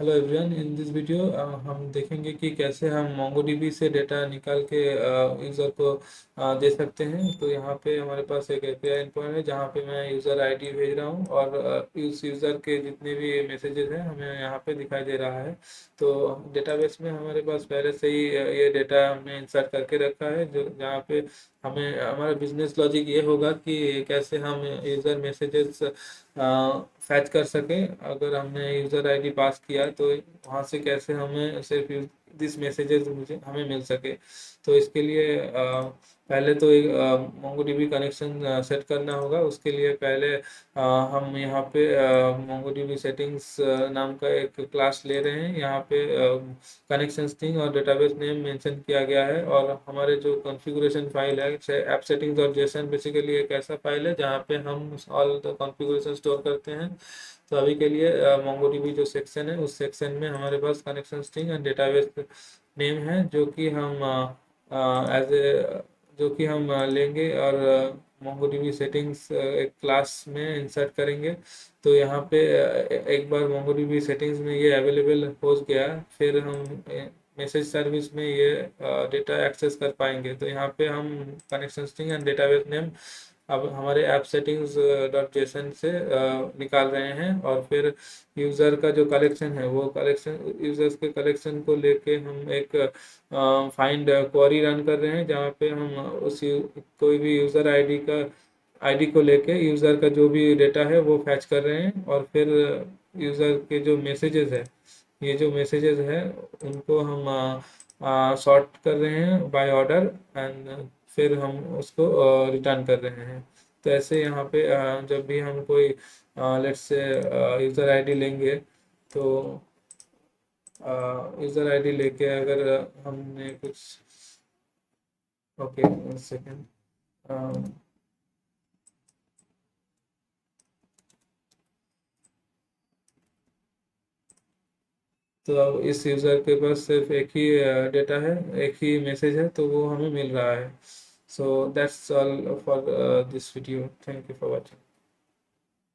Hello everyone, in this video हम देखेंगे कि कैसे हम MongoDB से डेटा निकाल के यूज़र को दे सकते हैं। तो यहाँ पे हमारे पास एक API endpoint है जहाँ पे मैं यूज़र आईडी भेज रहा हूँ और उस यूज़र के जितने भी मैसेजेस हैं हमें यहाँ पे दिखाई दे रहा है। तो डेटाबेस में हमारे पास पहले से ही ये डेटा हमने इंसर्ट करके रखा है, जो जहाँ पे हमें हमारा बिजनेस लॉजिक ये होगा कि कैसे हम यूज़र मैसेजेस फैच कर सके। अगर हमने यूज़र आईडी पास किया तो वहाँ से कैसे हमें सिर्फ दिस मैसेजेस मुझे हमें मिल सके। तो इसके लिए पहले तो एक MongoDB कनेक्शन सेट करना होगा। उसके लिए पहले हम यहाँ पे MongoDB सेटिंग्स नाम का एक क्लास ले रहे हैं। यहाँ पे कनेक्शन स्ट्रिंग और डेटाबेस नेम मेंशन किया गया है, और हमारे जो कॉन्फ़िगरेशन फाइल है ऐप सेटिंग्स और जेसन बेसिकली एक ऐसा फाइल है जहाँ पे हम ऑल द कॉन्फ़िगरेशन स्टोर करते हैं। तो अभी के लिए MongoDB जो सेक्शन है उस सेक्शन में हमारे पास connection string and database name है, जो कि हम एज ए जो कि हम लेंगे और MongoDB सेटिंग्स एक क्लास में इंसर्ट करेंगे। तो यहाँ पे एक बार MongoDB सेटिंग्स में ये अवेलेबल हो गया, फिर हम मैसेज सर्विस में ये डेटा एक्सेस कर पाएंगे। तो यहाँ पे हम connection string and database name अब हमारे ऐप सेटिंग्स डॉट जेसन से निकाल रहे हैं, और फिर यूज़र का जो कलेक्शन है वो कलेक्शन यूज़र्स के कलेक्शन को लेके हम एक फाइंड क्वेरी रन कर रहे हैं, जहाँ पे हम कोई भी यूज़र आईडी को लेके यूज़र का जो भी डेटा है वो फैच कर रहे हैं, और फिर यूज़र के जो मैसेजेस है, ये जो मैसेजेस है उनको हम सॉर्ट कर रहे हैं बाय ऑर्डर, एंड फिर हम उसको रिटर्न कर रहे हैं। तो ऐसे यहाँ पे जब भी हम कोई लेट्स से यूज़र आईडी लेंगे, तो यूज़र आईडी लेके अगर हमने कुछ ओके सेकेंड तो अब इस यूज़र के पास सिर्फ एक ही डेटा है, एक ही मैसेज है, तो वो हमें मिल रहा है। So that's all for this video. Thank you for watching.